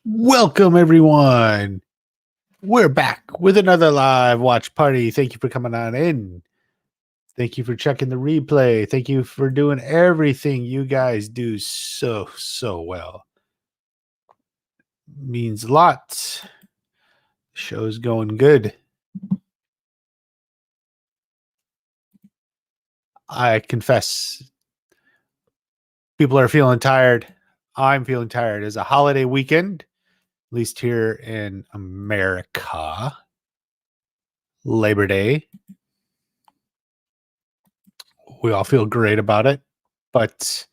Welcome, everyone. We're back with another live watch party. Thank you for coming on in. Thank you for checking the replay. Thank you for doing everything you guys do so well. Means a lot. The show's going good. I confess, people are feeling tired. I'm feeling tired. It's a holiday weekend, at least here in America. Labor Day. We all feel great about it, but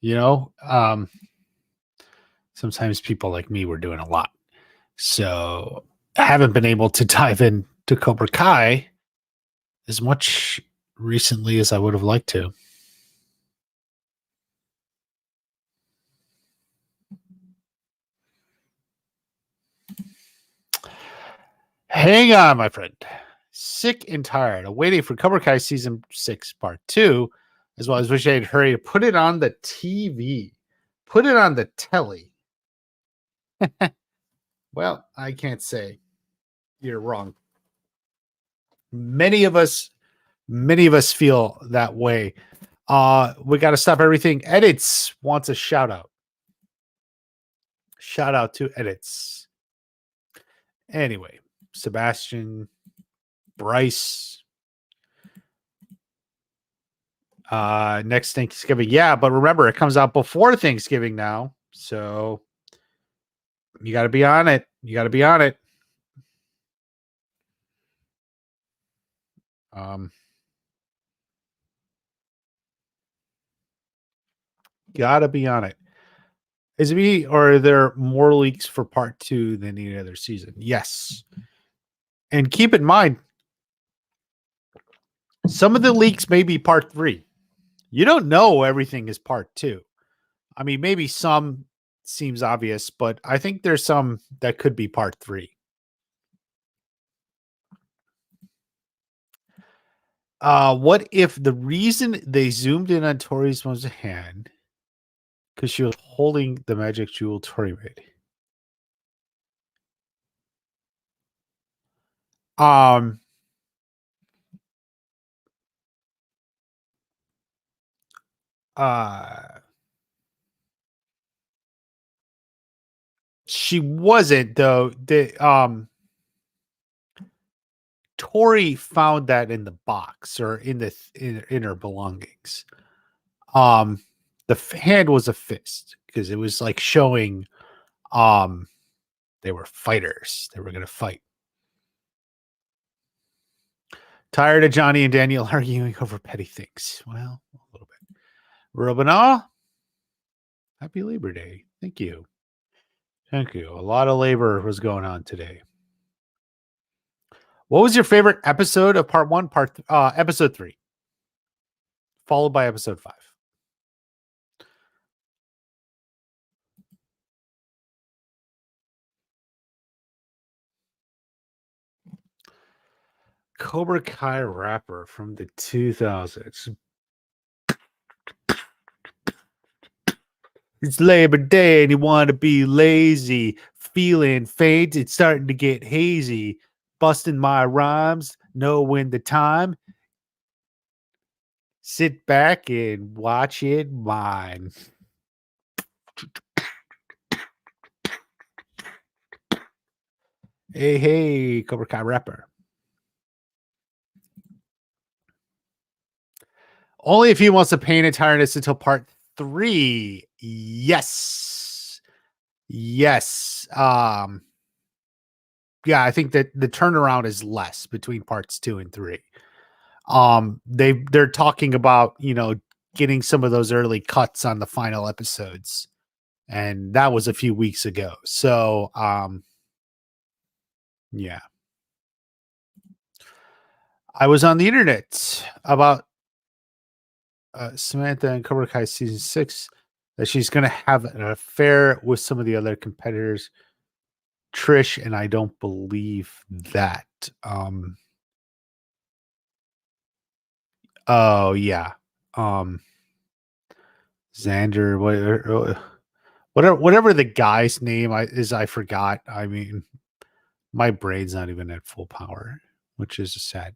you know, sometimes people like me were doing a lot. So I haven't been able to dive into Cobra Kai as much recently as I would have liked to. Hang on, my friend. Sick and tired of waiting for Cobra Kai Season 6 Part 2, as well as wish I'd hurry to put it on the TV. Put it on the telly. Well, I can't say you're wrong. Many of us feel that way. We got to stop everything. Edits wants a shout out. Shout out to Edits. Anyway, Sebastian, Bryce. Next Thanksgiving. Yeah, but remember, it comes out before Thanksgiving now. So you got to be on it. You got to be on it. Gotta be on it. Is it me, or are there more leaks for part 2 than any other season? Yes. And keep in mind, some of the leaks may be part 3. You don't know everything is part 2. I mean, maybe some seems obvious, but I think there's some that could be part 3. What if the reason they zoomed in on Tori's mom's hand because she was holding the magic jewel Tori made? She wasn't, though. Tori found that in the box or in her belongings. The hand was a fist because it was like showing they were fighters. They were going to fight. Tired of Johnny and Daniel arguing over petty things. Well, a little bit. Robina, happy Labor Day. Thank you. Thank you. A lot of labor was going on today. What was your favorite episode of part 1, episode 3? Followed by episode 5. Cobra Kai rapper from the 2000s. It's Labor Day and you want to be lazy, feeling faint. It's starting to get hazy. Busting my rhymes, knowing the time. Sit back and watch it mine. Hey, Cobra Kai rapper. Only if he wants to paint in tiredness until part 3. Yes. Yeah, I think that the turnaround is less between parts 2 and 3. They're talking about, getting some of those early cuts on the final episodes, and that was a few weeks ago. So, yeah. I was on the internet about Samantha and Cobra Kai season 6 that she's going to have an affair with some of the other competitors. Trish, and I don't believe that. Oh yeah. Xander, whatever the guy's name is, I forgot. I mean, my brain's not even at full power, which is sad.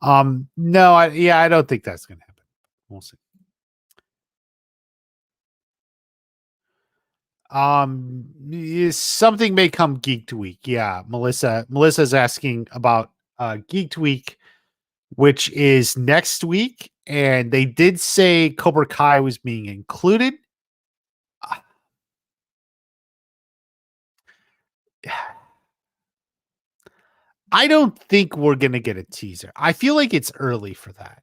No, I don't think that's gonna happen. We'll see. Something may come Geeked Week. Yeah, Melissa's asking about Geeked Week, which is next week, and they did say Cobra Kai was being included. I don't think we're gonna get a teaser. I feel like it's early for that,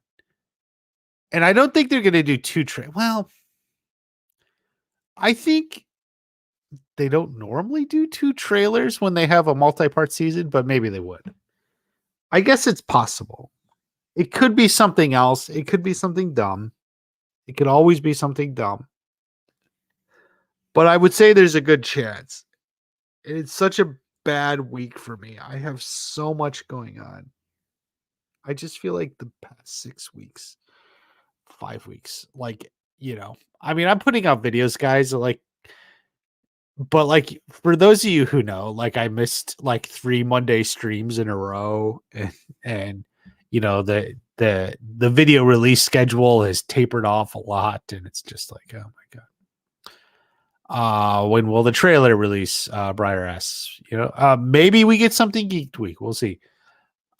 and I don't think they're gonna do well, I think they don't normally do 2 trailers when they have a multi-part season, but maybe they would. I guess it's possible. It could be something else. It could be something dumb. It could always be something dumb. But I would say there's a good chance. It's such a bad week for me. I have so much going on. I just feel like the past 6 weeks, 5 weeks, I mean, I'm putting out videos, guys, but for those of you who know, I missed 3 Monday streams in a row, and the video release schedule has tapered off a lot, and it's just like, oh my god. When will the trailer release? Briar asks. Maybe we get something Geeked Week. We'll see.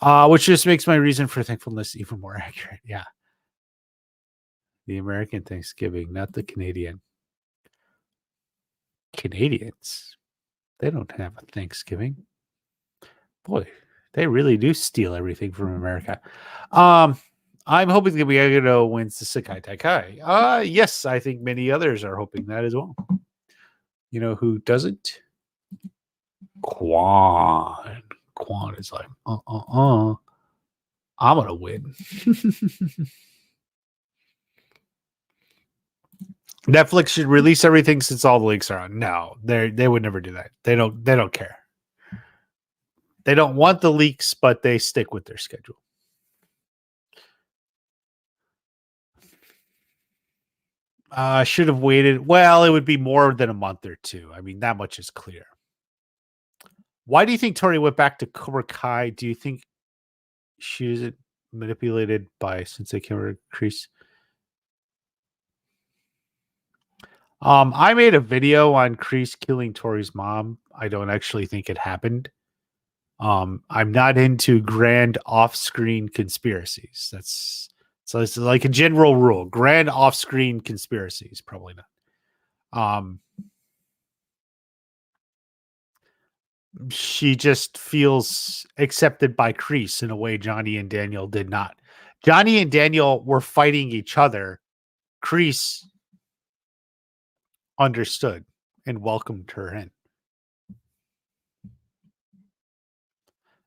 Which just makes my reason for thankfulness even more accurate. Yeah. The American Thanksgiving, not the Canadian. Canadians, they don't have a Thanksgiving. Boy, they really do steal everything from America. I'm hoping that Miyagi-Do wins the Sekai Taikai. Yes, I think many others are hoping that as well. You know who doesn't? Quan. Quan is like, I'm gonna win. Netflix should release everything since all the links are on. No, they would never do that. They don't care. They don't want the leaks, but they stick with their schedule. Should have waited. Well, it would be more than a month or 2. I mean, that much is clear. Why do you think Tori went back to Cobra Kai? Do you think she was manipulated by Sensei Kimura Kreese? I made a video on Kreese killing Tori's mom. I don't actually think it happened. I'm not into grand off-screen conspiracies. So it's like a general rule. Grand off-screen conspiracies, probably not. She just feels accepted by Kreese in a way Johnny and Daniel did not. Johnny and Daniel were fighting each other. Kreese understood and welcomed her in.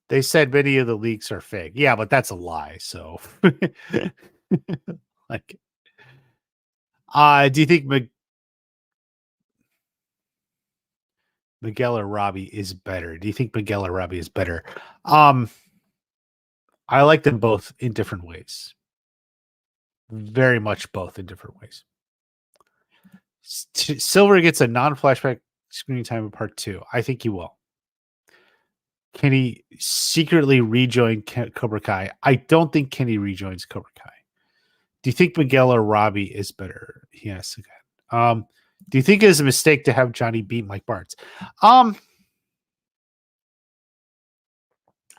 They said many of the leaks are fake. Yeah, but that's a lie. So, do you think Miguel or Robbie is better? Do you think Miguel or Robbie is better? I like them both in different ways. Very much both in different ways. Silver gets a non-flashback screen time in part 2. I think he will. Can he secretly rejoin Cobra Kai? I don't think Kenny rejoins Cobra Kai. Do you think Miguel or Robbie is better? Yes. Okay. Do you think it is a mistake to have Johnny beat Mike Barnes? I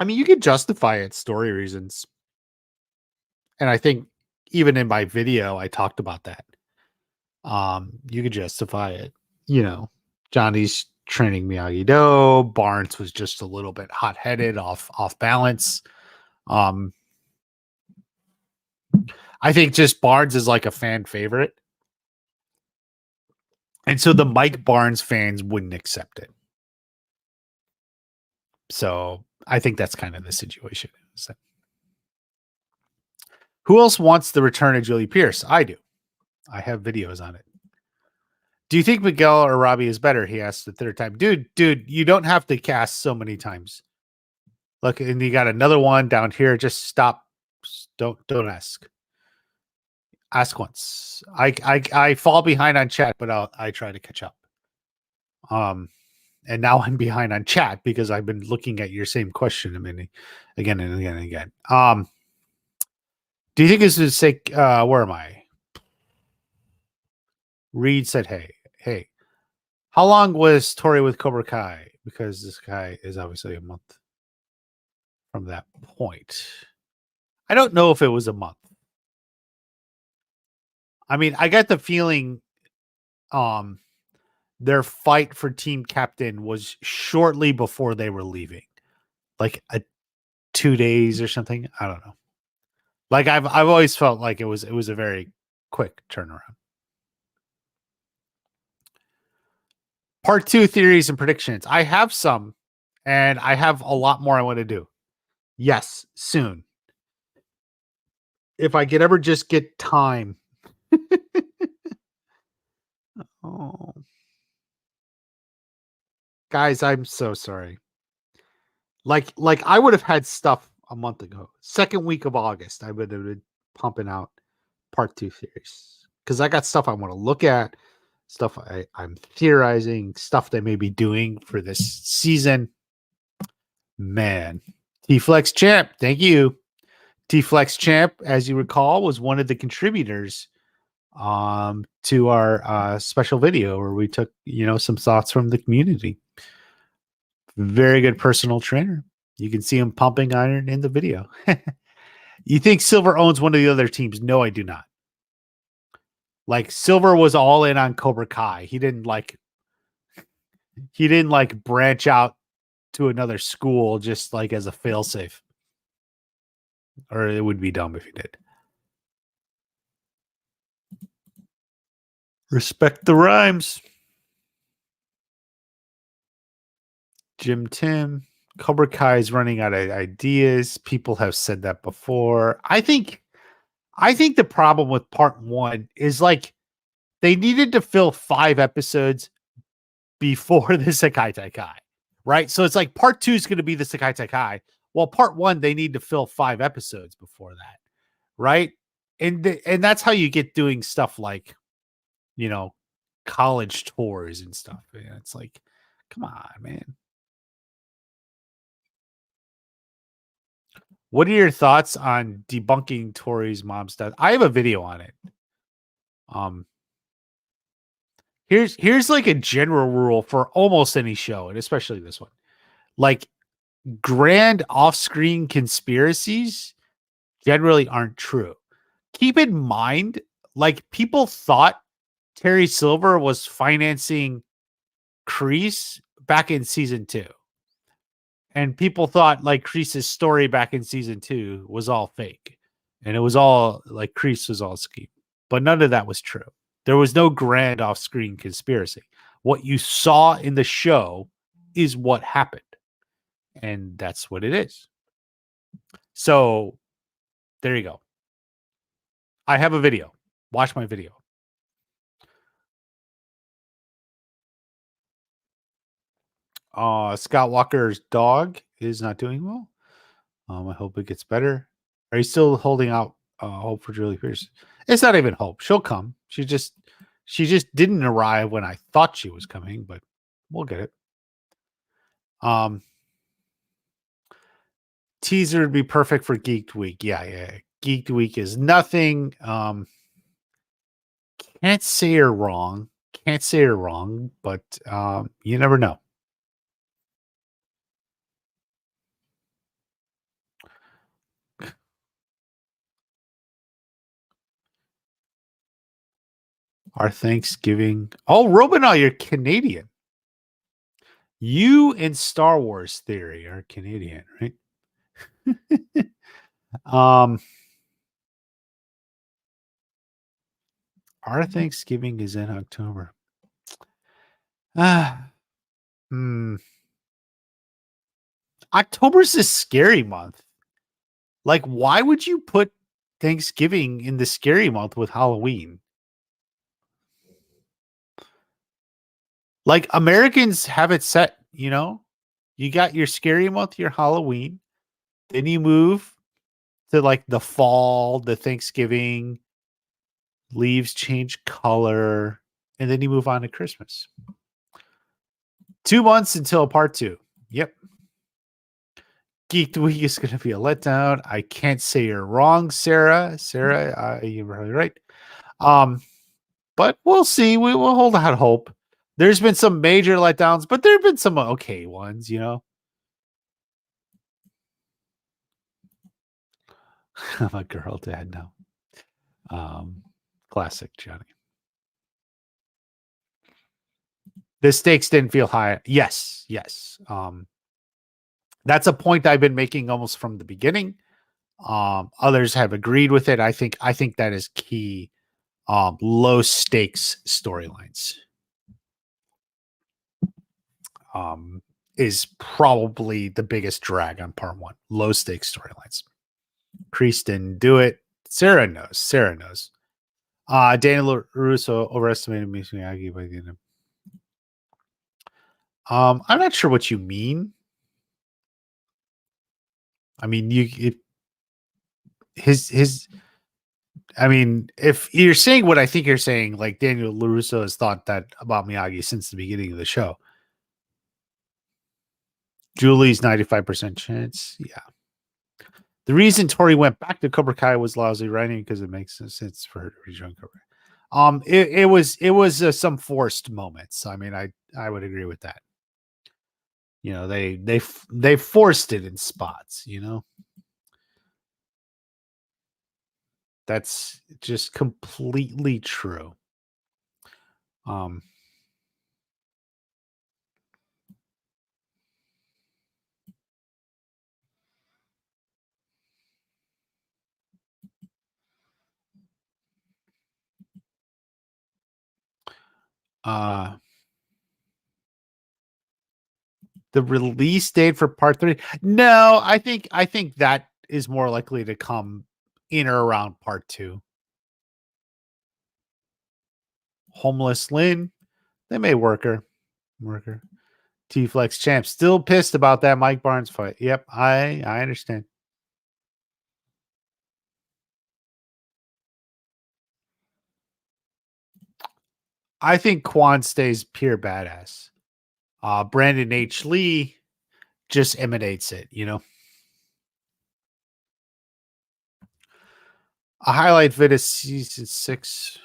mean, you could justify it, story reasons. And I think even in my video, I talked about that. You could justify it. Johnny's training Miyagi-Do. Barnes was just a little bit hot-headed, off balance. I think just Barnes is like a fan favorite. And so the Mike Barnes fans wouldn't accept it. So I think that's kind of the situation. Who else wants the return of Julie Pierce? I do. I have videos on it. Do you think Miguel or Robbie is better? He asked the 3rd time. Dude, you don't have to cast so many times. Look, and you got another one down here. Just stop. Don't ask. Ask once. I fall behind on chat, but I try to catch up. And now I'm behind on chat because I've been looking at your same question again and again and again. Do you think this is sick? Where am I? Reed said, hey, how long was Tori with Cobra Kai? Because this guy is obviously a month from that point. I don't know if it was a month. I mean, I got the feeling their fight for team captain was shortly before they were leaving. Like 2 days or something. I don't know. Like I've always felt like it was a very quick turnaround. Part 2 theories and predictions. I have some, and I have a lot more I want to do. Yes, soon. If I could ever just get time. Oh. Guys, I'm so sorry. Like I would have had stuff a month ago. Second week of August, I would have been pumping out part 2 theories. Because I got stuff I want to look at, stuff I'm theorizing, stuff they may be doing for this season. Man. T-Flex Champ, thank you. T-Flex Champ, as you recall, was one of the contributors to our special video where we took, some thoughts from the community. Very good personal trainer. You can see him pumping iron in the video. You think Silver owns one of the other teams? No, I do not. Like Silver was all in on Cobra Kai. He didn't branch out to another school just like as a failsafe. Or it would be dumb if he did. Respect the rhymes. Jim Tim. Cobra Kai is running out of ideas. People have said that before. I think the problem with part 1 is like they needed to fill 5 episodes before the Sekai Taikai, right? So it's like part 2 is going to be the Sekai Taikai. Well, part 1 they need to fill 5 episodes before that, right? And that's how you get doing stuff like, college tours and stuff. And it's like, come on, man. What are your thoughts on debunking Tori's mom's death? I have a video on it. Here's like a general rule for almost any show, and especially this one. Like grand off-screen conspiracies generally aren't true. Keep in mind, like people thought Terry Silver was financing Kreese back in season 2. And people thought like Kreese's story back in season 2 was all fake. And it was all like Kreese was all scheme. But none of that was true. There was no grand off-screen conspiracy. What you saw in the show is what happened. And that's what it is. So there you go. I have a video. Watch my video. Scott Walker's dog is not doing well. I hope it gets better. Are you still holding out hope for Julie Pierce? It's not even hope. She'll come. She just didn't arrive when I thought she was coming, but we'll get it. Teaser would be perfect for Geeked Week. Yeah. Geeked Week is nothing. Can't say you're wrong. But you never know. Our Thanksgiving. Oh, Robinal, you're Canadian. You and Star Wars Theory are Canadian, right? Our Thanksgiving is in October. October's a scary month. Like, why would you put Thanksgiving in the scary month with Halloween? Like, Americans have it set, you got your scary month, your Halloween, then you move to like the fall, the Thanksgiving, Leaves change color, and then you move on to Christmas. 2 months until part 2. Yep. Geeked Week is going to be a letdown. I can't say you're wrong, Sarah. Sarah, you're really right. But we'll see. We will hold out hope. There's been some major letdowns, but there have been some okay ones, you know. I'm a girl dad now. Classic, Johnny. The stakes didn't feel high. Yes. That's a point I've been making almost from the beginning. Others have agreed with it. I think that is key. Low stakes storylines is probably the biggest drag on part 1. Low stakes storylines. Kreese didn't do it. Sarah knows. Daniel Russo overestimated Miyagi by the end of. I'm not sure what you mean. I mean, I mean, if you're saying what I think you're saying, like Daniel LaRusso has thought that about Miyagi since the beginning of the show. Julie's 95% chance. Yeah. The reason Tori went back to Cobra Kai was lousy writing because it makes sense for her to rejoin Cobra Kai. It was some forced moments. I mean, I would agree with that. You know, they forced it in spots, you know. That's just completely true. The release date for part 3? No, I think that is more likely to come in or around part 2. Homeless Lynn, they may work her. T-Flex champ, still pissed about that Mike Barnes fight. Yep, I understand. I think Quan stays pure badass. Brandon H. Lee just emanates it, you know. A highlight vid is season 6.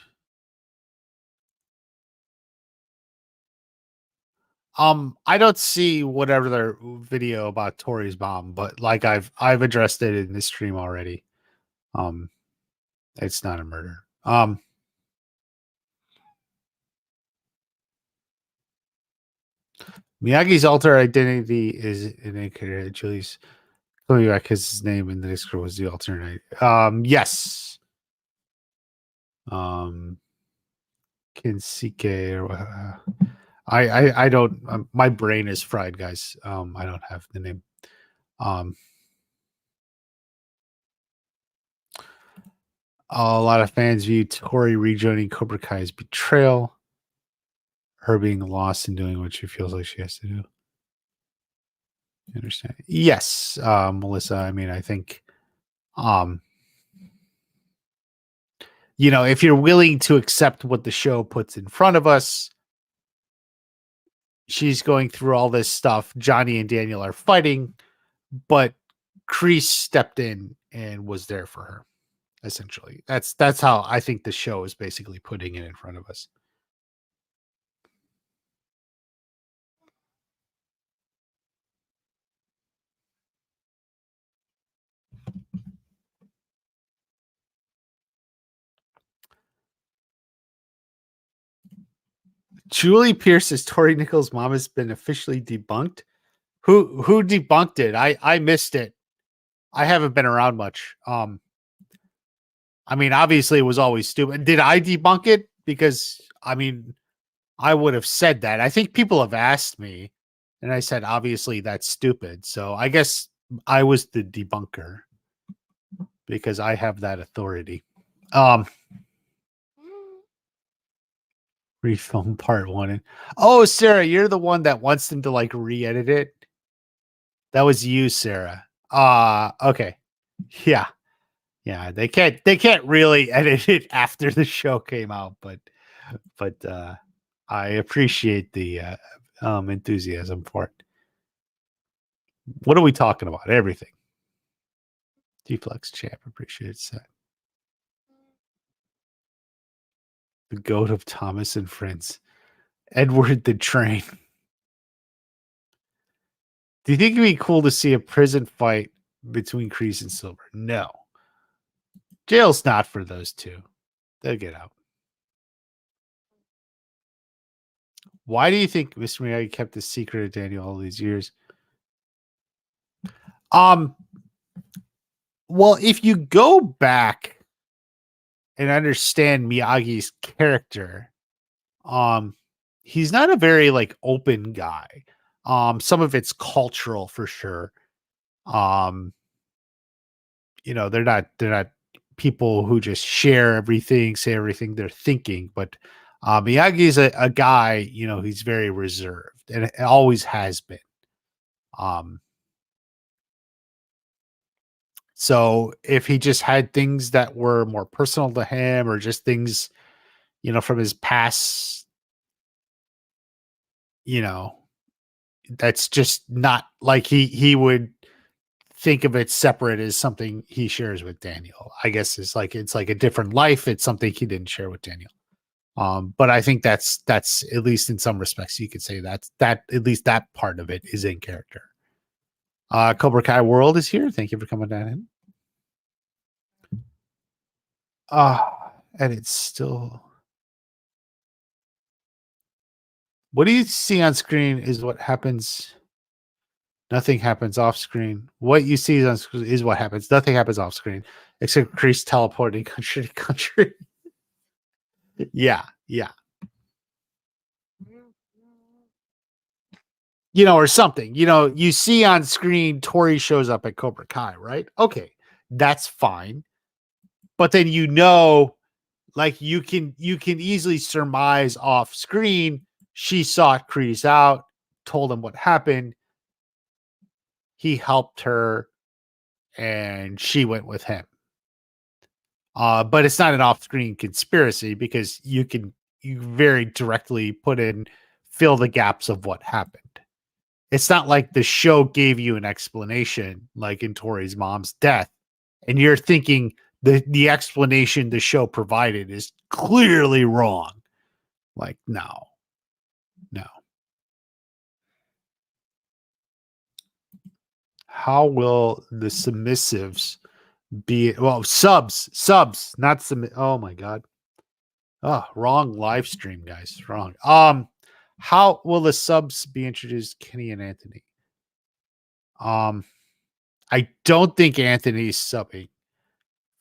I don't see whatever their video about Tori's mom, but like I've addressed it in this stream already. It's not a murder. Miyagi's alter identity is inaccurate. Julie's coming back because his name in the Discord was the alternate. Yes. Kinsike or I don't. My brain is fried, guys. I don't have the name. A lot of fans view Tori rejoining Cobra Kai as betrayal. Her being lost and doing what she feels like she has to do. You understand? Yes, Melissa. I mean, I think, you know, if you're willing to accept what the show puts in front of us, she's going through all this stuff. Johnny and Daniel are fighting, but Kreese stepped in and was there for her. Essentially, that's how I think the show is basically putting it in front of us. Julie Pierce's Tori Nichols' mom has been officially debunked. Who debunked it? I missed it. I haven't been around much. I mean, obviously it was always stupid. Did I debunk it? Because I mean, I would have said that. I think people have asked me, and I said, obviously that's stupid. So I guess I was the debunker because I have that authority. Refilm part 1. Oh, Sarah, you're the one that wants them to like re-edit it. That was you, Sarah. Okay. Yeah. Yeah, they can't really edit it after the show came out, but I appreciate the enthusiasm for it. What are we talking about? Everything. Deflex champ appreciates that. The goat of Thomas and Friends. Edward the Train. Do you think it'd be cool to see a prison fight between Kreese and Silver? No. Jail's not for those two. They'll get out. Why do you think Mr. Miyagi kept the secret of Daniel all these years? Well, if you go back and understand Miyagi's character, he's not a very like open guy. Some of it's cultural for sure. They're not people who just share everything, say everything they're thinking, but Miyagi's a guy, he's very reserved and it always has been. So if he just had things that were more personal to him or just things, from his past, that's just not like he would think of it separate as something he shares with Daniel. I guess it's like a different life. It's something he didn't share with Daniel. But I think that's at least in some respects you could say that at least that part of it is in character. Cobra Kai World is here. Thank you for coming down in. And it's still. What do you see on screen is what happens. Nothing happens off screen. What you see on screen is what happens. Nothing happens off screen except Kreese teleporting country to country. Yeah. Or something. You see on screen Tori shows up at Cobra Kai, right? Okay, that's fine. But then like you can easily surmise off screen she sought Kreese out, told him what happened. He helped her, and she went with him. But it's not an off-screen conspiracy because you very directly fill the gaps of what happened. It's not like the show gave you an explanation, like in Tori's mom's death, and you're thinking the explanation the show provided is clearly wrong. Like, no. How will the submissives be? Well, subs, not submit. Oh my God. Oh, wrong live stream, guys. Wrong. How will the subs be introduced? Kenny and Anthony. I don't think Anthony's subbing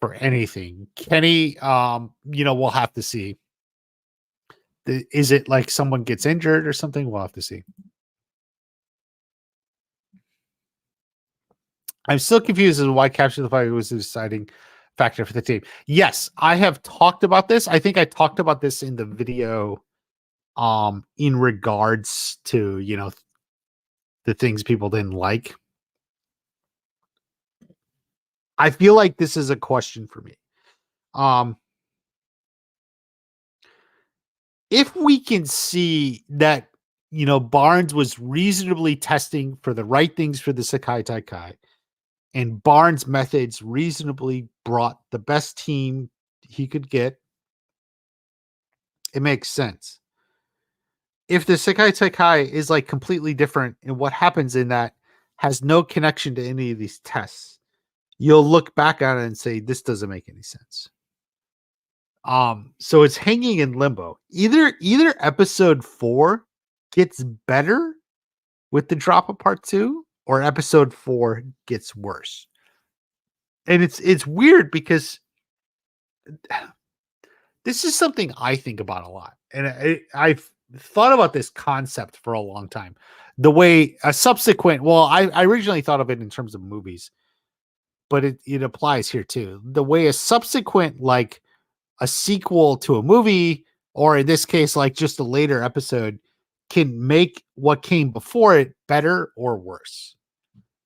for anything. Kenny, we'll have to see. Is it like someone gets injured or something? We'll have to see. I'm still confused as to why Capture the Flag was the deciding factor for the team. Yes, I have talked about this. I think I talked about this in the video in regards to, the things people didn't like. I feel like this is a question for me. If we can see that, Barnes was reasonably testing for the right things for the Sekai Taikai, and Barnes' methods reasonably brought the best team he could get, it makes sense. If the Sekai Taikai is like completely different and what happens in that has no connection to any of these tests, you'll look back at it and say, this doesn't make any sense. So it's hanging in limbo. Either episode 4 gets better with the drop of part 2, or episode 4 gets worse. And it's weird because this is something I think about a lot. And I've thought about this concept for a long time. The way a subsequent, I originally thought of it in terms of movies, but it applies here too. The way a subsequent, like a sequel to a movie, or in this case, like just a later episode, can make what came before it better or worse.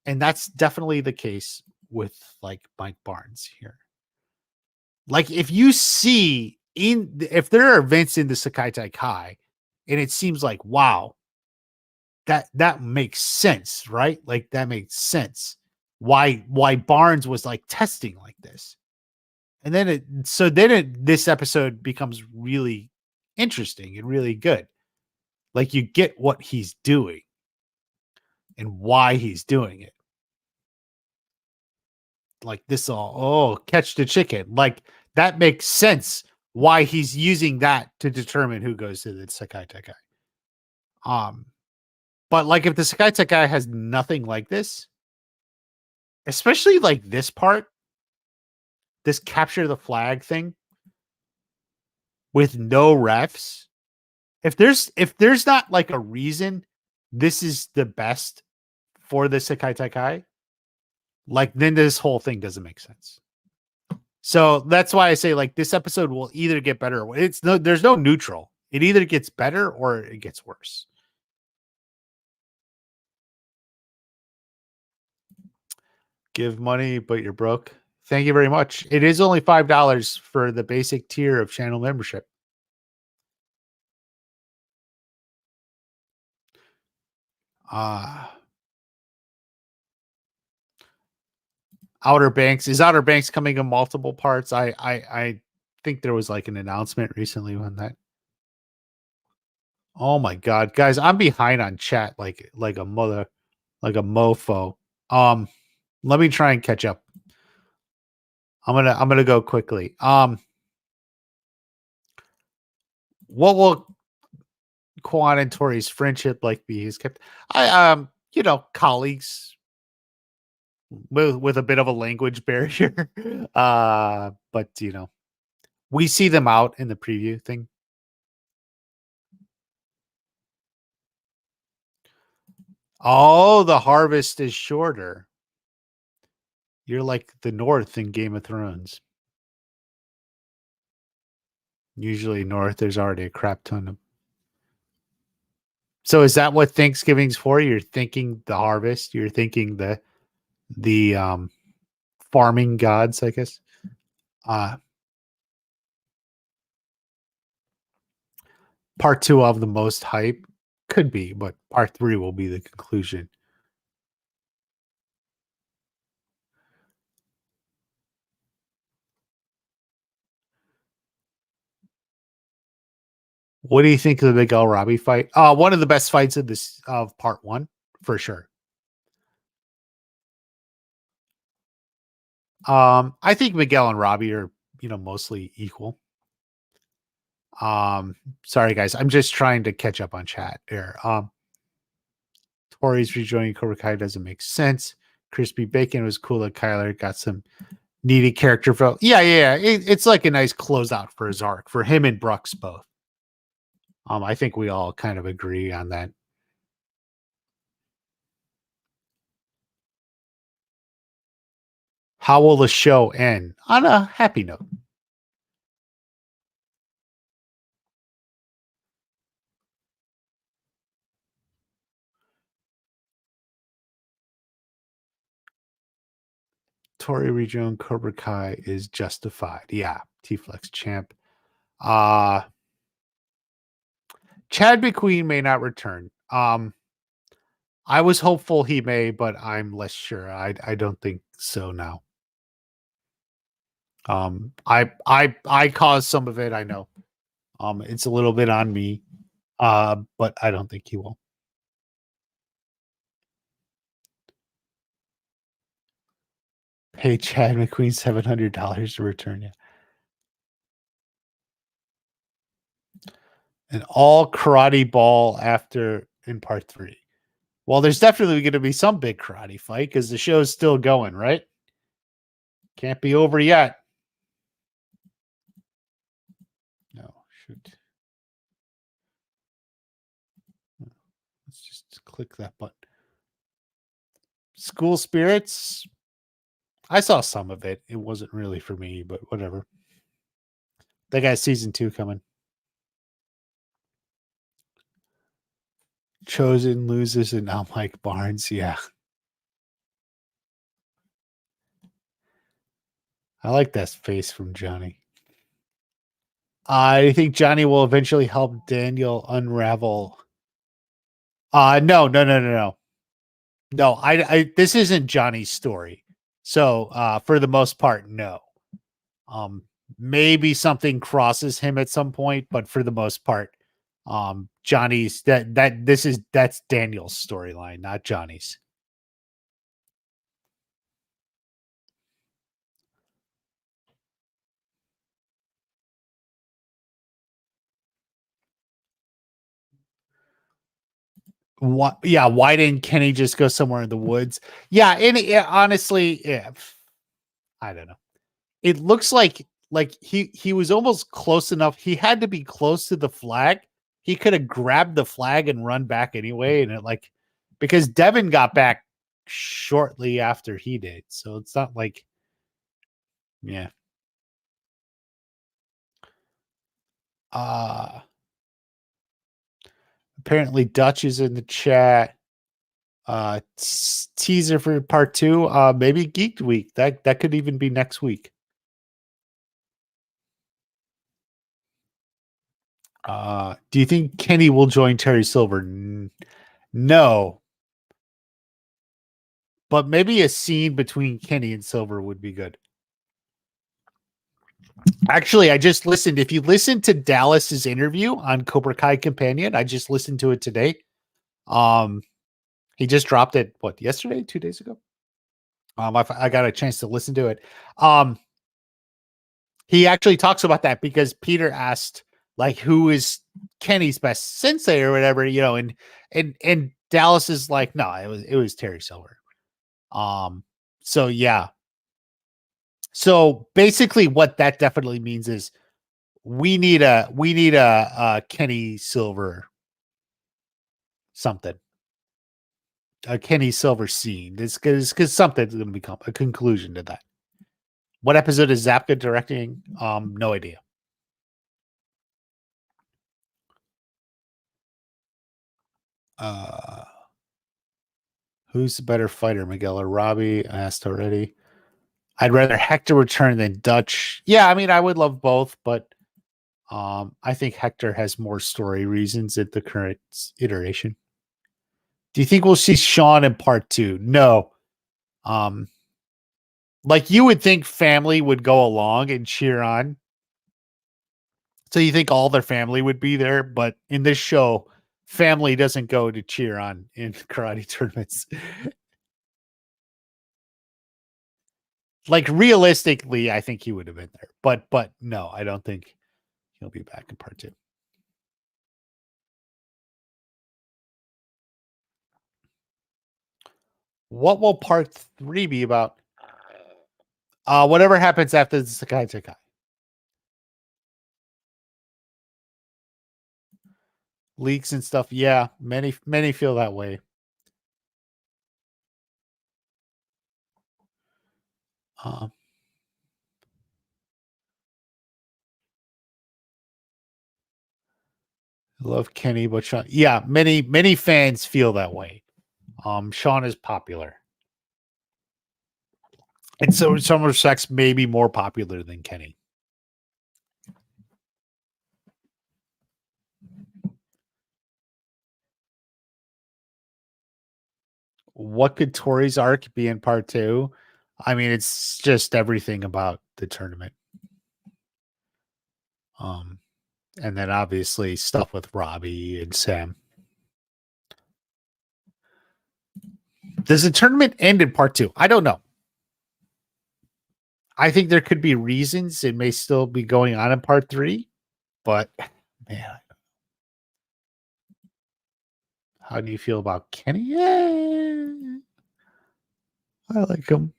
And that's definitely the case with like Mike Barnes here. Like if you see if there are events in the Sekai Kai, and it seems like wow, that makes sense, right? Like that makes sense. Why Barnes was like testing like this. And then this episode becomes really interesting and really good. Like you get what he's doing and why he's doing it. Like this all catch the chicken. Like that makes sense why he's using that to determine who goes to the Sekai Tekai. Um, but like if the Sekai Tekai has nothing like this, especially like this part, this capture the flag thing with no refs. If there's not like a reason this is the best for the Sekai Tekai, like then this whole thing doesn't make sense. So that's why I say like this episode will either get better or there's no neutral. It either gets better or it gets worse. Give money, but you're broke. Thank you very much. It is only $5 for the basic tier of channel membership. Outer Banks coming in multiple parts? I think there was like an announcement recently on that. Oh my god, guys, I'm behind on chat like a mofo. Let me try and catch up. I'm gonna go quickly. What will Quan and Tori's friendship like be? He's kept colleagues with a bit of a language barrier. But we see them out in the preview thing. Oh, the harvest is shorter. You're like the North in Game of Thrones. Usually North, there's already a crap ton of. So is that what Thanksgiving's for? You're thinking the harvest. You're thinking the farming gods, I guess. Part 2 of the most hype could be, but part 3 will be the conclusion. What do you think of the Miguel Robbie fight? One of the best fights of part 1 for sure. I think Miguel and Robbie are, mostly equal. Sorry guys, I'm just trying to catch up on chat here. Tori's rejoining Cobra Kai doesn't make sense. Crispy Bacon was cool that Kyler got some needed character for. Yeah. It's like a nice closeout for his arc for him and Brooks both. I think we all kind of agree on that. How will the show end? On a happy note. Tori rejoined Cobra Kai is justified. Yeah, T-Flex champ. Chad McQueen may not return. I was hopeful he may, but I'm less sure. I don't think so now. I caused some of it, I know. It's a little bit on me. But I don't think he will. Pay Chad McQueen $700 to return. Yeah. An all karate ball after in part 3. Well, there's definitely going to be some big karate fight because the show's still going, right? Can't be over yet. No, shoot. Let's just click that button. School Spirits. I saw some of it. It wasn't really for me, but whatever. They got season 2 coming. Chosen loses and now Mike Barnes. Yeah. I like that face from Johnny. I think Johnny will eventually help Daniel unravel. No. No, this isn't Johnny's story. So, for the most part, no. Um, maybe something crosses him at some point, but for the most part, Johnny's that's Daniel's storyline, not Johnny's. What? Yeah, why didn't Kenny just go somewhere in the woods? Yeah, and honestly, yeah, I don't know. It looks like he was almost close enough. He had to be close to the flag. He could have grabbed the flag and run back anyway, and because Devin got back shortly after he did, so it's not like, yeah. Uh Apparently Dutch is in the chat. Teaser for part 2. Maybe Geek Week. That could even be next week. Do you think Kenny will join Terry Silver? No. But maybe a scene between Kenny and Silver would be good. Actually, I just listened. If you listen to Dallas's interview on Cobra Kai Companion, I just listened to it today. He just dropped it, yesterday, 2 days ago? I got a chance to listen to it. He actually talks about that because Peter asked, like, who is Kenny's best sensei or whatever, and Dallas is like, no, it was Terry Silver. So yeah. So basically what that definitely means is we need a Kenny Silver something. A Kenny Silver scene. It's because something's going to become a conclusion to that. What episode is Zapka directing? No idea. Who's the better fighter, Miguel or Robbie? I asked already. I'd rather Hector return than Dutch. Yeah, I mean, I would love both, but I think Hector has more story reasons at the current iteration. Do you think we'll see Sean in part 2? No. Like you would think family would go along and cheer on. So you think all their family would be there, but in this show, family doesn't go to cheer on in karate tournaments. Like realistically, I think he would have been there, but no, I don't think he'll be back in part 2. What will part 3 be about? Whatever happens after the Sakai Sakai. Leaks and stuff. Yeah, many feel that way. Love Kenny, but Sean. Yeah, many fans feel that way. Sean is popular. And so in some respects, maybe more popular than Kenny. What could Tori's arc be in part 2? I mean, it's just everything about the tournament. And then obviously stuff with Robbie and Sam. Does the tournament end in part 2? I don't know. I think there could be reasons it may still be going on in part 3, but man, how do you feel about Kenny? Yeah, I like him.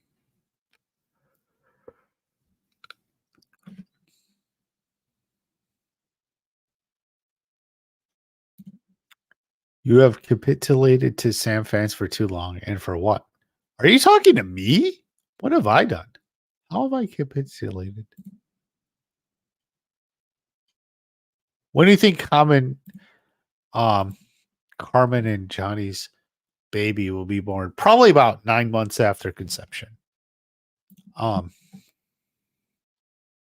You have capitulated to Sam fans for too long, and for what? Are you talking to me? What have I done? How have I capitulated? When do you think Carmen and Johnny's baby will be born? Probably about 9 months after conception.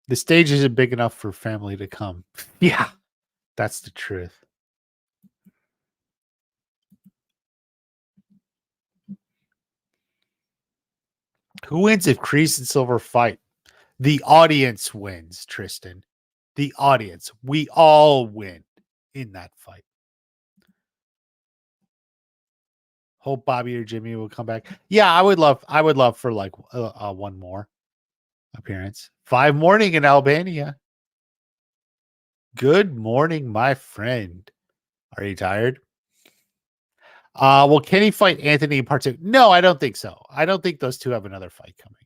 The stage isn't big enough for family to come. Yeah, that's the truth. Who wins if Kreese and Silver fight? The audience wins, Tristan. The audience. We all win in that fight. Hope Bobby or Jimmy will come back. Yeah, I would love for like one more appearance. 5 morning in Albania. Good morning, my friend. Are you tired? Will Kenny fight Anthony in part 2? No, I don't think so. I don't think those two have another fight coming.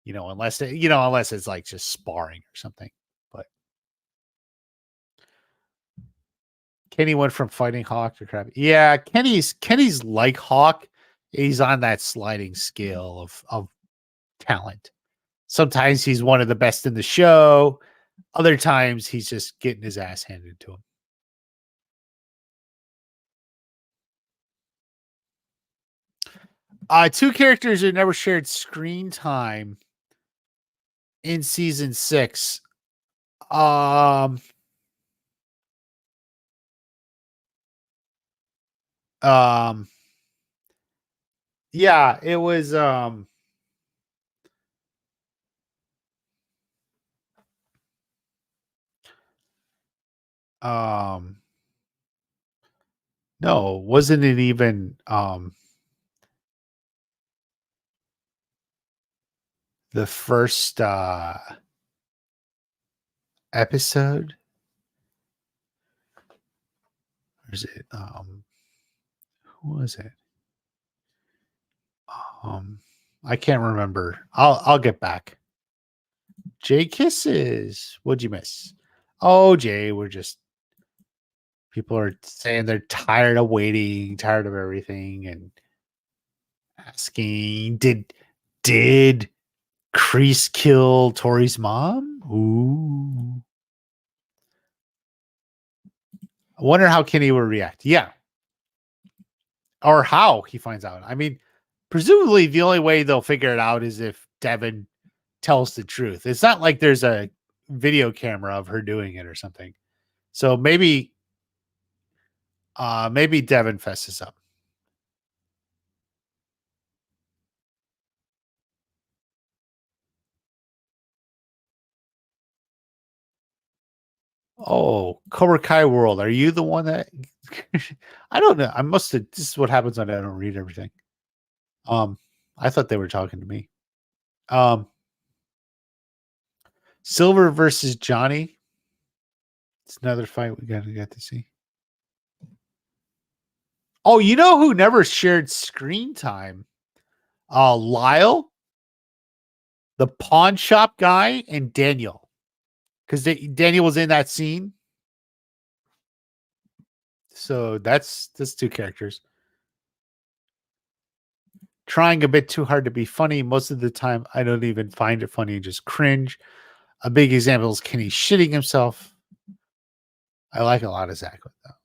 Unless it's like just sparring or something. But Kenny went from fighting Hawk to Crab. Yeah, Kenny's like Hawk. He's on that sliding scale of talent. Sometimes he's one of the best in the show. Other times he's just getting his ass handed to him. Two characters who never shared screen time in season 6. Yeah, it was no, wasn't it even the first episode? Or is it who was it? I can't remember. I'll get back. Jay kisses. What'd you miss? Oh, Jay, people are saying they're tired of waiting, tired of everything, and asking, did Kreese kill Tori's mom? Ooh. I wonder how Kenny will react. Yeah. Or how he finds out. I mean, presumably the only way they'll figure it out is if Devin tells the truth. It's not like there's a video camera of her doing it or something. So maybe Devin fesses up. Oh, Cobra Kai World. Are you the one that I don't know. This is what happens when I don't read everything. I thought they were talking to me. Silver versus Johnny. It's another fight we gotta get to see. Oh, you know who never shared screen time? Lyle, the pawn shop guy, and Daniel. Because Daniel was in that scene. So that's 2 characters. Trying a bit too hard to be funny. Most of the time, I don't even find it funny and just cringe. A big example is Kenny shitting himself. I like a lot of Zach with that.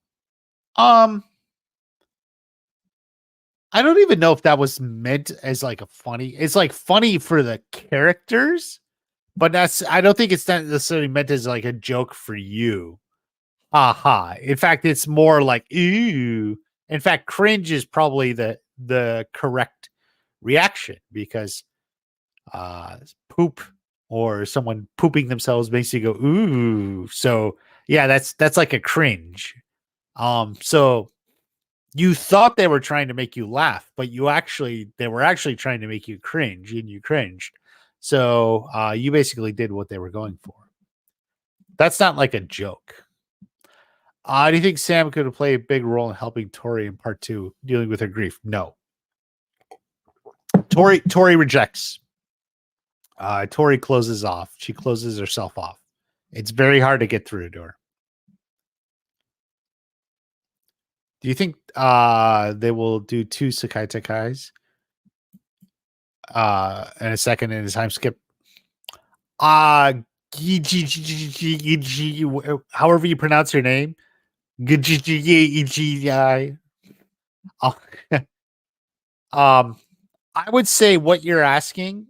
I don't even know if that was meant as like a funny. It's like funny for the characters, but I don't think it's not necessarily meant as like a joke for you. Aha. In fact, it's more like ooh. In fact, cringe is probably the correct reaction because poop or someone pooping themselves makes you go ooh. So yeah, that's like a cringe. So you thought they were trying to make you laugh, but they were actually trying to make you cringe, and you cringed. So you basically did what they were going for. That's not like a joke. Do you think Sam could play a big role in helping Tori in part 2 dealing with her grief? No. Tori rejects. Tori closes off. She closes herself off. It's very hard to get through to her. Do you think they will do 2 Sakai Takais? And a second in a time skip? However you pronounce your name. I would say what you're asking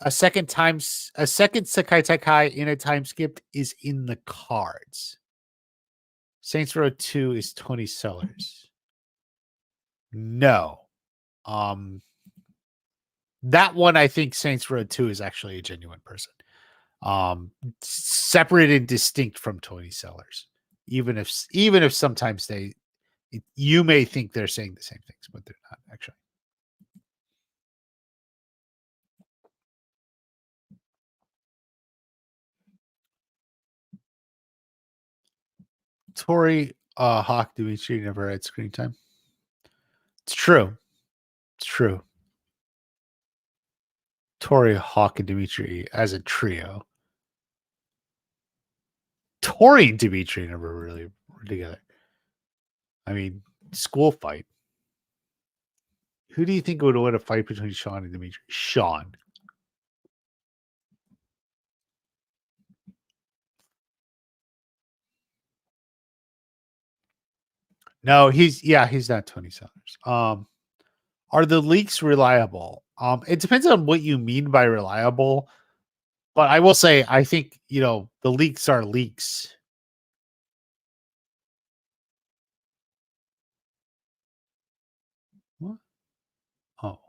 a second Sakai Takai in a time skip is in the cards. Saints Row 2 is Tony Sellers. No. That one, I think Saints Row 2 is actually a genuine person. Separate and distinct from Tony Sellers. Even if sometimes you may think they're saying the same things, but they're not actually. Tori Hawk Dimitri never had screen time. It's true. It's true. Tori Hawk and Dimitri as a trio. Tori and Dimitri never really were together. I mean, school fight. Who do you think would win a fight between Sean and Dimitri? Sean. No, he's not Tony Sellers. Are the leaks reliable? It depends on what you mean by reliable. But I will say, I think, the leaks are leaks. What? Oh.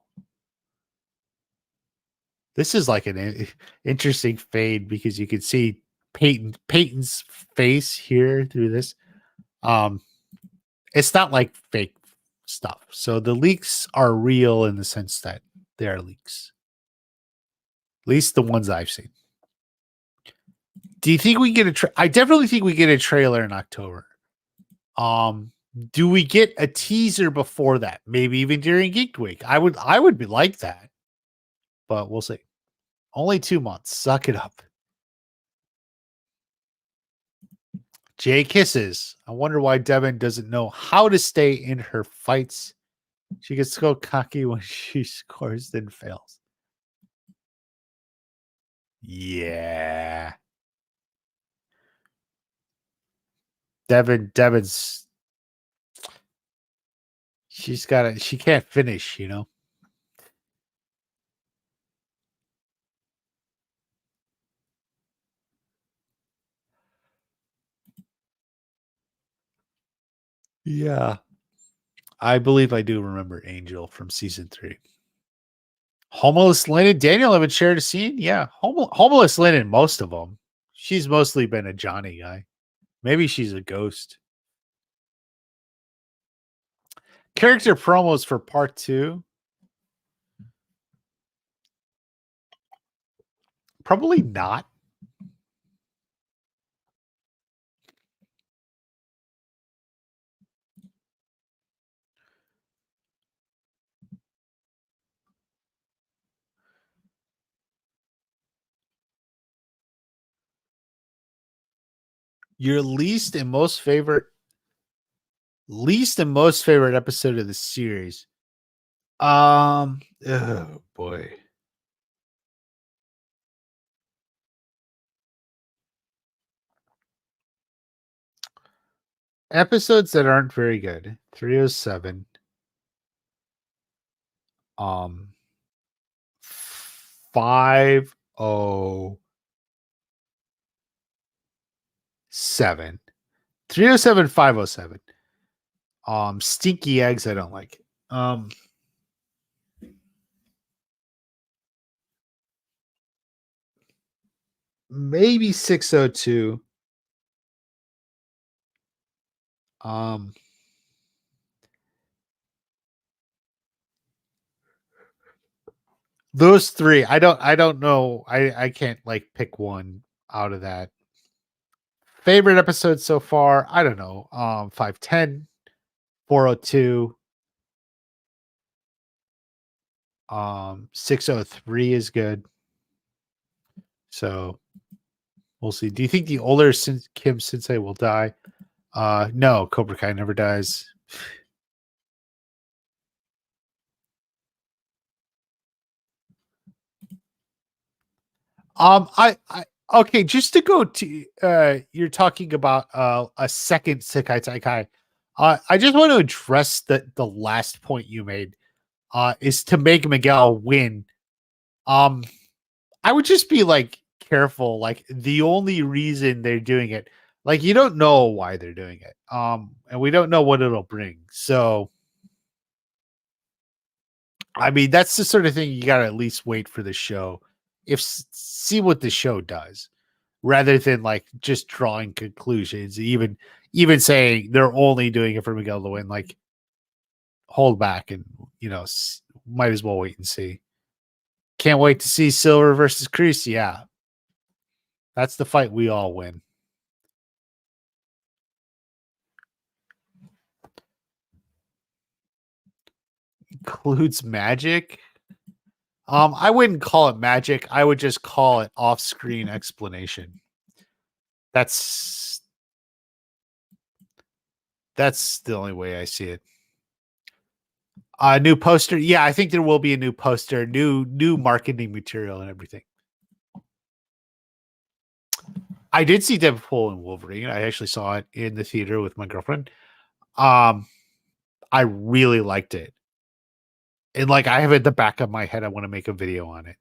This is like an interesting fade because you can see Peyton's face here through this. It's not like fake stuff. So the leaks are real in the sense that they are leaks. At least the ones I've seen. Do you think we get I definitely think we get a trailer in October. Do we get a teaser before that? Maybe even during Geek Week. I would be like that. But we'll see. Only 2 months. Suck it up. Jay kisses. I wonder why Devin doesn't know how to stay in her fights. She gets so cocky when she scores, then fails. Yeah. Devin's she can't finish, Yeah. I believe I do remember Angel from season 3. Homeless Lynn and Daniel haven't shared a scene? Yeah. Homeless Lynn in most of them. She's mostly been a Johnny guy. Maybe she's a ghost. Character promos for part 2. Probably not. Your least and most favorite episode of the series. Oh boy. Episodes that aren't very good. 307. 507. 307, 507. Stinky eggs, I don't like. Maybe 602. Those 3, I don't know. I can't like pick one out of that. Favorite episode so far, I don't know. 510, 402. 603 is good. So we'll see. Do you think the older Kim Sensei will die? No, Cobra Kai never dies. Okay, just to go to you're talking about a second Sekai Taikai. I just want to address the last point you made. Is to make Miguel win. I would just be like careful. Like the only reason they're doing it, like you don't know why they're doing it. And we don't know what it'll bring. So I mean, that's the sort of thing you gotta at least wait for the show. See what the show does, rather than like just drawing conclusions. Even saying they're only doing it for Miguel to win, like hold back and might as well wait and see. Can't wait to see Silver versus Crease. Yeah, that's the fight we all win. Includes magic. I wouldn't call it magic. I would just call it off-screen explanation. That's the only way I see it. New poster. Yeah, I think there will be a new poster, new marketing material and everything. I did see Deadpool and Wolverine. I actually saw it in the theater with my girlfriend. I really liked it. And like I have it at the back of my head, I want to make a video on it.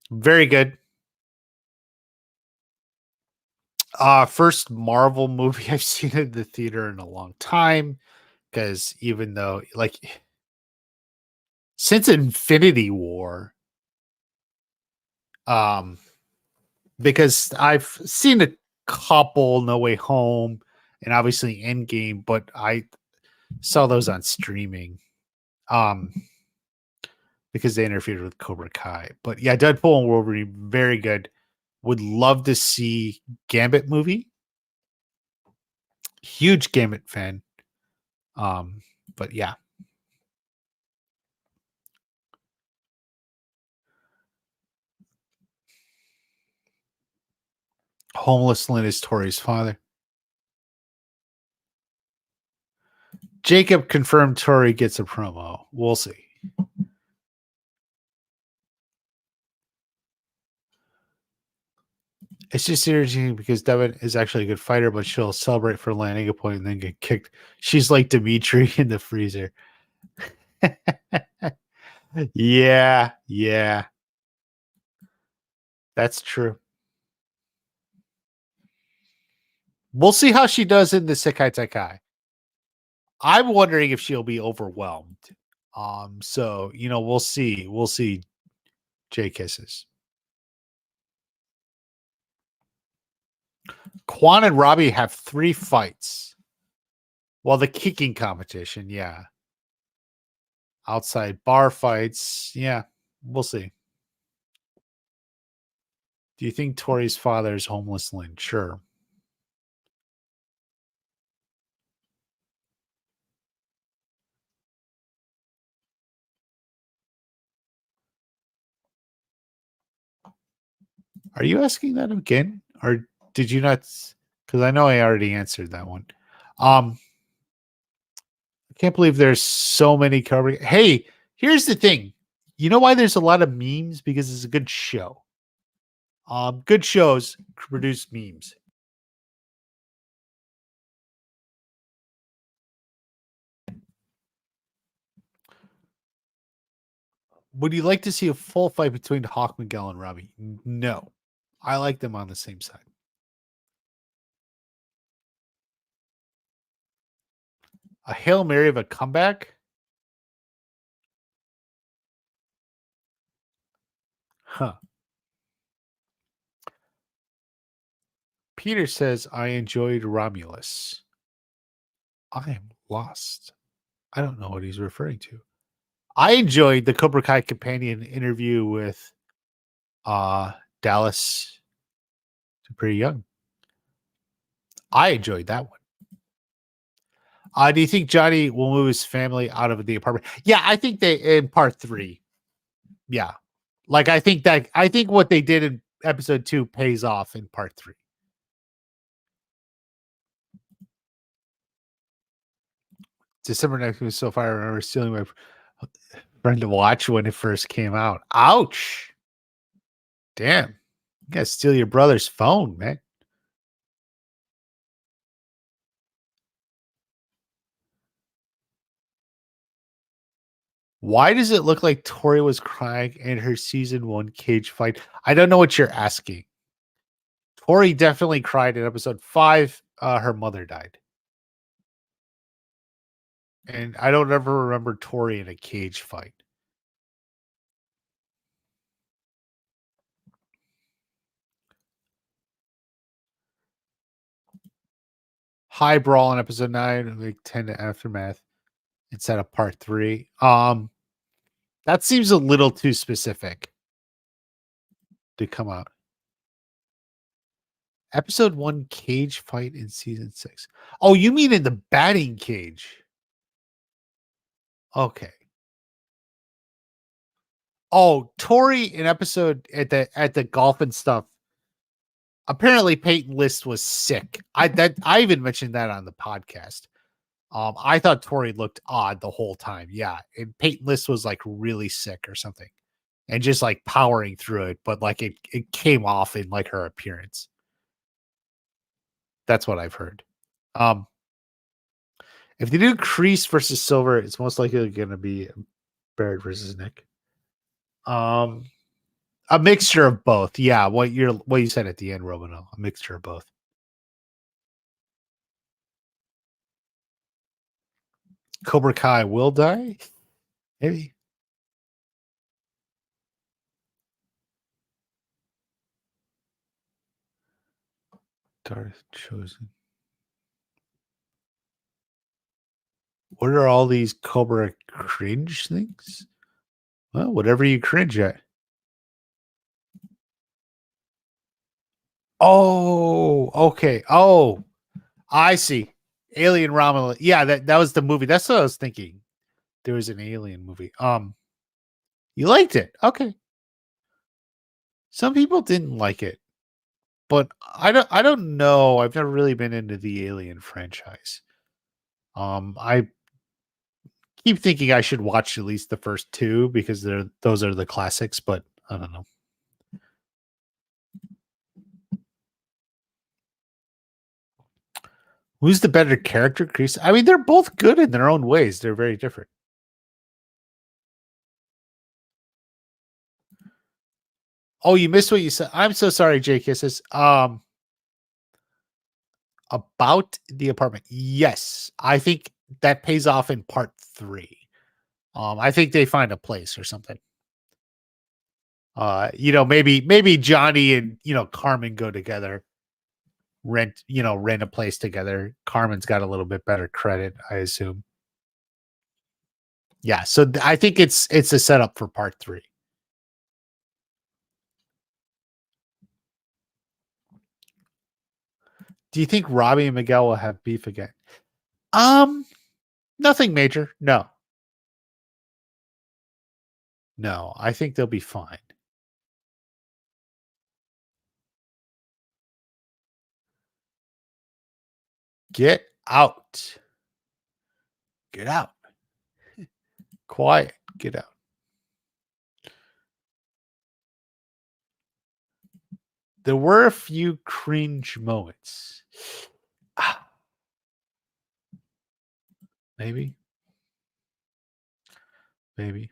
Very good. First Marvel movie I've seen in the theater in a long time. Because even though like since Infinity War, because I've seen a couple No Way Home and obviously Endgame, but I saw those on streaming. Because they interfered with Cobra Kai. But yeah, Deadpool and Wolverine, very good. Would love to see Gambit movie. Huge Gambit fan. But yeah. Homeless Lynn is Tori's father. Jacob confirmed Tori gets a promo. We'll see. It's just irritating because Devin is actually a good fighter, but she'll celebrate for landing a point and then get kicked. She's like Dimitri in the freezer. Yeah. That's true. We'll see how she does in the Sekai Taikai. I'm wondering if she'll be overwhelmed. So we'll see. We'll see. Jay kisses. Quan and Robbie have 3 fights. Well, the kicking competition, yeah. Outside bar fights, yeah. We'll see. Do you think Tori's father is homeless Lynn? Sure. Are you asking that again? Or did you not? Because I know I already answered that one. I can't believe there's so many Cobra. Hey, here's the thing. You know why there's a lot of memes? Because it's a good show. Good shows produce memes. Would you like to see a full fight between Hawk Miguel and Robbie? No. I like them on the same side. A Hail Mary of a comeback? Huh. Peter says, I enjoyed Romulus. I am lost. I don't know what he's referring to. I enjoyed the Cobra Kai companion interview with Dallas Pretty Young. I enjoyed that one. Do you think Johnny will move his family out of the apartment? Yeah, I think they in part 3. Yeah. Like I think what they did in episode 2 pays off in part 3. December 9th was so far. I remember stealing my friend to watch when it first came out. Ouch. Damn. You gotta steal your brother's phone, man. Why does it look like Tori was crying in her season 1 cage fight? I don't know what you're asking. Tori definitely cried in episode 5. Her mother died. And I don't ever remember Tori in a cage fight. High brawl in episode 9, like 10 to aftermath instead of part 3. That seems a little too specific to come out. Episode 1 cage fight in season 6. Oh, you mean in the batting cage? Okay. Oh, Tori in episode at the golf and stuff. Apparently Peyton List was sick. I even mentioned that on the podcast. I thought Tori looked odd the whole time. Yeah. And Peyton List was like really sick or something. And just like powering through it, but like it came off in like her appearance. That's what I've heard. If they do Kreese versus Silver, it's most likely going to be Barrett versus Nick. A mixture of both. Yeah, what you said at the end, Romano. A mixture of both. Cobra Kai will die? Maybe. Darth Chosen. What are all these Cobra cringe things? Well, whatever you cringe at. Oh, okay. Oh, I see. Alien Romulus. Yeah, that was the movie. That's what I was thinking. There was an alien movie. You liked it. Okay. Some people didn't like it, but I don't know. I've never really been into the Alien franchise. I keep thinking I should watch at least the first 2 because those are the classics, but I don't know. Who's the better character, Chris? I mean, they're both good in their own ways. They're very different. Oh, you missed what you said. I'm so sorry, Jay Kisses. About the apartment. Yes, I think that pays off in part 3. I think they find a place or something. Maybe Johnny and Carmen go together, rent a place together. Carmen's got a little bit better credit, I assume. Yeah, so I think it's a setup for part 3. Do you think Robbie and Miguel will have beef again? Nothing major. No. No, I think they'll be fine. Get out. Get out. Quiet. Get out. There were a few cringe moments. Maybe. Maybe.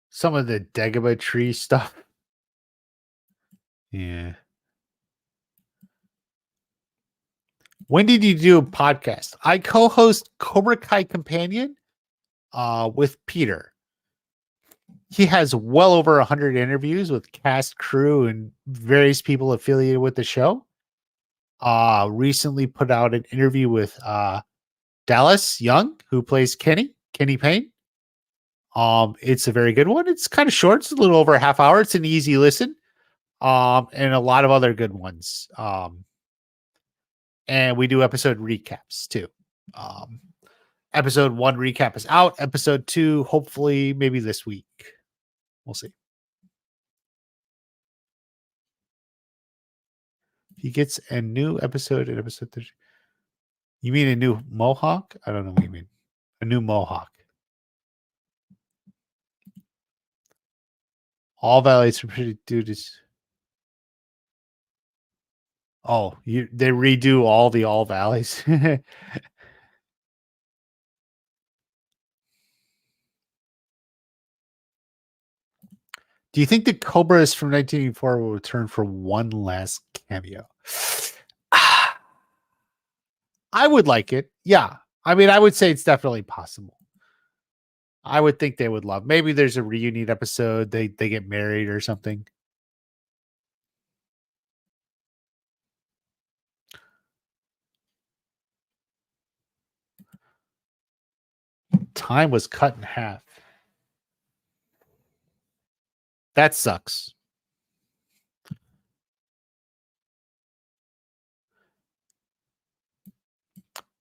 Some of the Dagobah tree stuff. Yeah. When did you do a podcast? I co-host Cobra Kai Companion with Peter. He has well over 100 interviews with cast, crew, and various people affiliated with the show. Recently put out an interview with Dallas Young, who plays Kenny Payne. It's a very good one. It's kind of short. It's a little over a half hour. It's an easy listen. And a lot of other good ones. And we do episode recaps too. Episode 1 recap is out. Episode 2, hopefully, maybe this week. We'll see. He gets a new episode in episode 30. You mean a new mohawk? I don't know what you mean. A new mohawk. All valets are pretty dudes. Oh, they redo all the All Valleys. Do you think the Cobras from 1984 will return for one last cameo? I would like it. Yeah. I mean, I would say it's definitely possible. I would think they would love. Maybe there's a reunion episode. They get married or something. Time was cut in half. That sucks.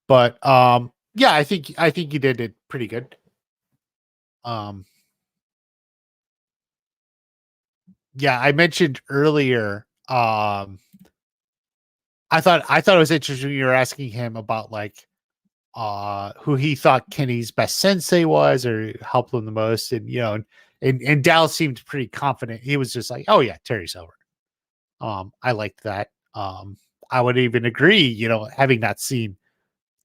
But yeah, I think you did it pretty good. Um yeah, I mentioned earlier I thought it was interesting you were asking him about like who he thought Kenny's best sensei was or helped him the most, and and Dallas seemed pretty confident. He was just like, oh yeah, Terry Silver. I liked that. I would even agree, having not seen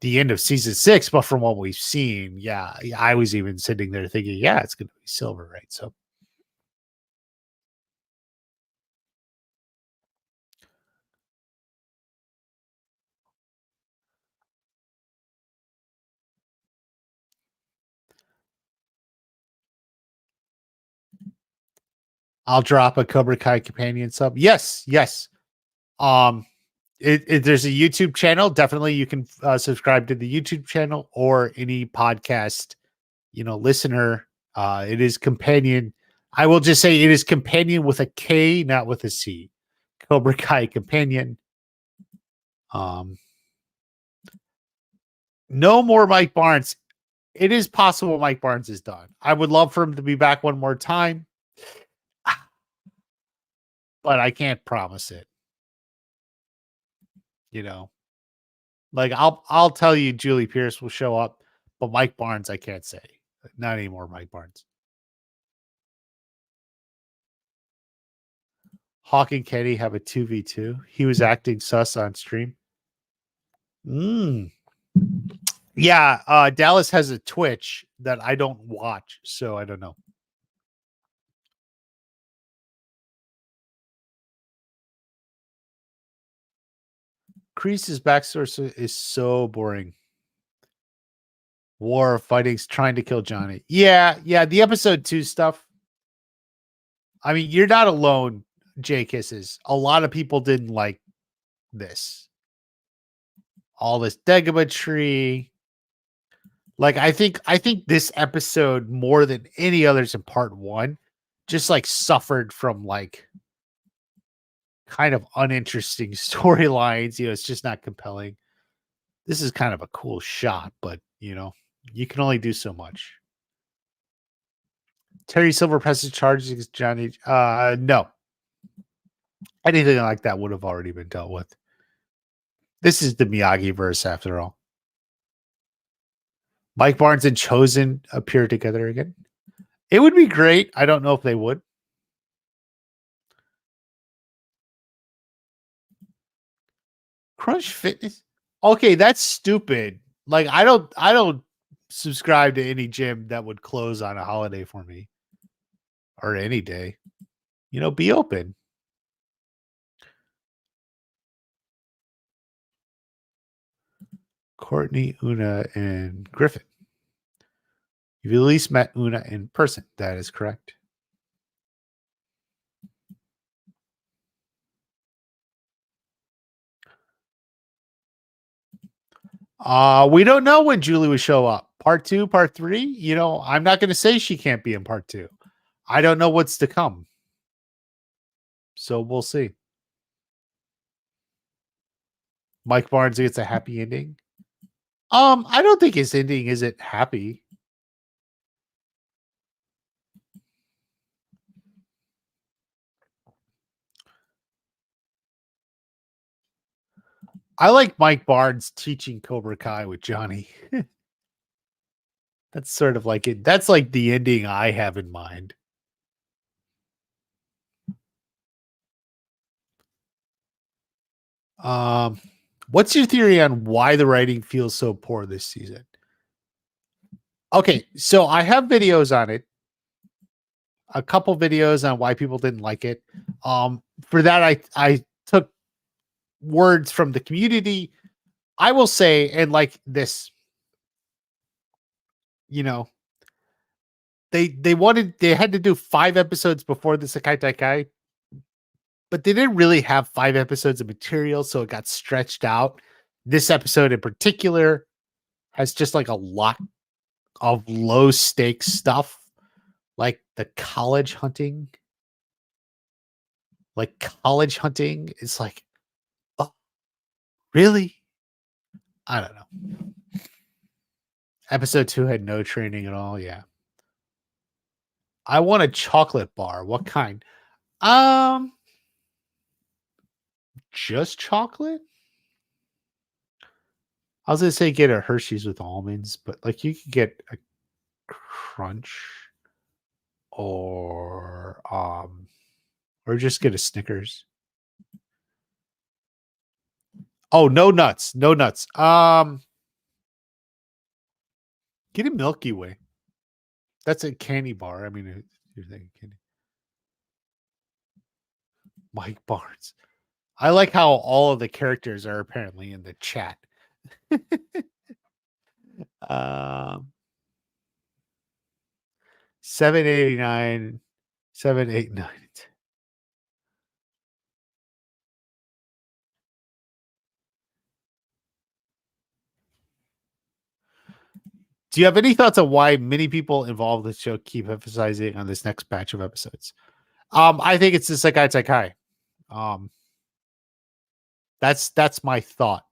the end of season 6, but from what we've seen, yeah, I was even sitting there thinking, yeah, it's gonna be Silver, right? So I'll drop a Cobra Kai companion sub. Yes, yes. Um, there's a YouTube channel. Definitely, you can subscribe to the YouTube channel or any podcast, listener. It is companion. I will just say it is companion with a K, not with a C. Cobra Kai companion. Um, no more Mike Barnes. It is possible Mike Barnes is done. I would love for him to be back one more time, but I can't promise it. You know, like I'll tell you, Julie Pierce will show up, but Mike Barnes, I can't say. Not anymore, Mike Barnes. Hawk and Kenny have a 2v2. He was acting sus on stream. Yeah, Dallas has a Twitch that I don't watch, so I don't know. Kreese's backstory is so boring. War of fighting's trying to kill Johnny. Yeah, the episode 2 stuff. I mean, you're not alone, Jay Kisses. A lot of people didn't like this. All this Dagobah tree. Like I think this episode more than any others in part 1 just like suffered from like kind of uninteresting storylines. It's just not compelling. This is kind of a cool shot, but you can only do so much. Terry Silver presses charges against Johnny. No. Anything like that would have already been dealt with. This is the Miyagi verse after all. Mike Barnes and Chosen appear together again. It would be great. I don't know if they would. Crunch Fitness. Okay, that's stupid. Like I don't subscribe to any gym that would close on a holiday for me or any day. Be open. Courtney, Una, and Griffin. You've at least met Una in person. That is correct. We don't know when Julie will show up. Part 2, part 3. I'm not going to say she can't be in part 2. I don't know what's to come. So we'll see. Mike Barnes gets a happy ending. I don't think his ending isn't happy. I like Mike Barnes teaching Cobra Kai with Johnny. That's sort of like it. That's like the ending I have in mind. Um, what's your theory on why the writing feels so poor this season? Okay, so I have videos on it, a couple videos on why people didn't like it. For that, I took words from the community. I will say, and like this, you know, they had to do 5 episodes before the Sakai Taikai, but they didn't really have 5 episodes of material, so it got stretched out. This episode in particular has just like a lot of low stakes stuff, like the college hunting. Like college hunting, it's like, oh, really? I don't know. Episode 2 had no training at all. Yeah. I want a chocolate bar. What kind? Um, just chocolate? I was gonna say get a Hershey's with almonds, but like you could get a crunch or or just get a Snickers. Oh, no nuts. No nuts. Get a Milky Way. That's a candy bar. I mean, you're thinking candy. Mike Barnes. I like how all of the characters are apparently in the chat. Um, 789, 789. Do you have any thoughts on why many people involved in the show keep emphasizing on this next batch of episodes? I think it's the Sekai Taikai. Um, that's my thought.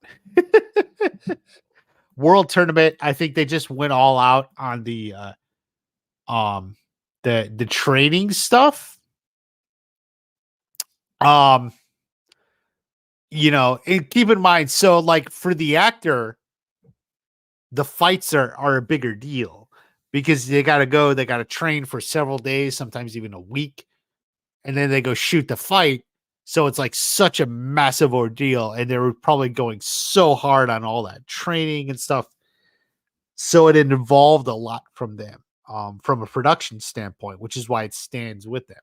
World tournament. I think they just went all out on um the training stuff. Um, and keep in mind, so like for the actor, the fights are a bigger deal because they got to train for several days, sometimes even a week, and then they go shoot the fight. So it's like such a massive ordeal, and they were probably going so hard on all that training and stuff. So it involved a lot from them, from a production standpoint, which is why it stands with them.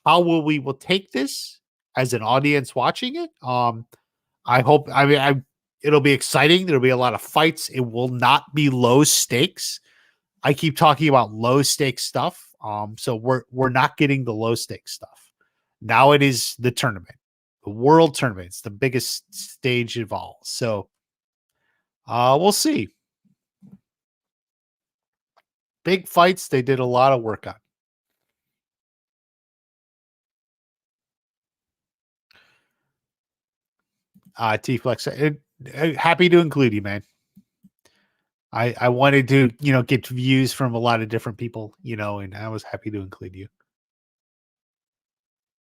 How will take this as an audience watching it? I hope. I mean, it'll be exciting. There'll be a lot of fights. It will not be low stakes. I keep talking about low stakes stuff. So we're not getting the low stakes stuff. Now it is the tournament, the world tournament. It's the biggest stage of all. So we'll see. Big fights. They did a lot of work on. T Flex, happy to include you, man. I wanted to, get views from a lot of different people, and I was happy to include you.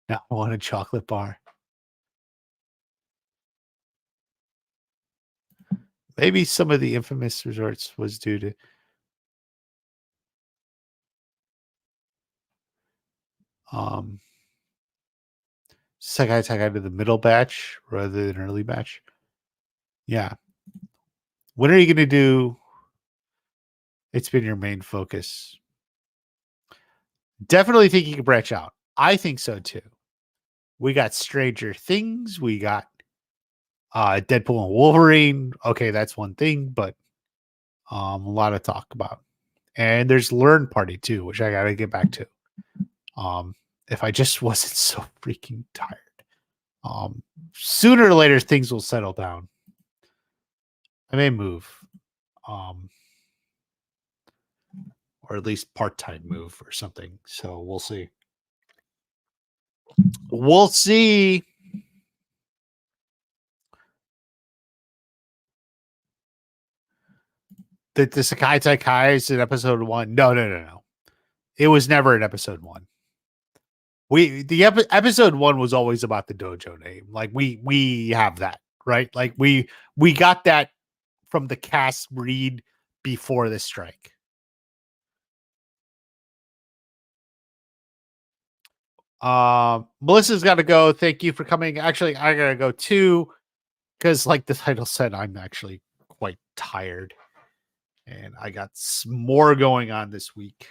Now I want a chocolate bar. Maybe some of the infamous resorts was due to Sekai Taikai to the middle batch rather than early batch. Yeah. When are you going to do? It's been your main focus. Definitely think you can branch out. I think so too. We got Stranger Things. We got Deadpool and Wolverine. Okay, that's one thing, but a lot of talk about. And there's Learn Party too, which I got to get back to. If I just wasn't so freaking tired. Sooner or later things will settle down. I may move. Or at least part-time move or something. So we'll see. We'll see. The Sakai Taikai is in episode 1. No. It was never in episode 1. Episode 1 was always about the dojo name. Like we have that, right? Like we got that from the cast read before the strike. Melissa's got to go. Thank you for coming. Actually, I gotta go too. because like the title said, I'm actually quite tired, and I got more going on this week.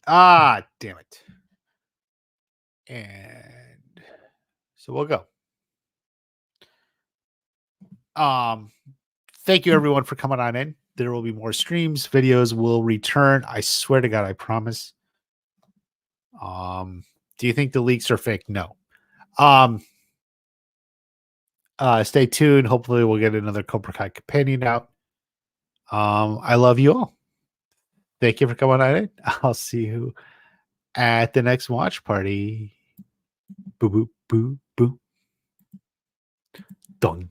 Ah, damn it. And so we'll go. Thank you everyone for coming on in. There will be more streams, videos will return. I swear to God, I promise. Do you think the leaks are fake? No. Stay tuned. Hopefully we'll get another Cobra Kai companion out. I love you all. Thank you for coming on in. I'll see you at the next watch party. Boo, boo, boo, boo. Done.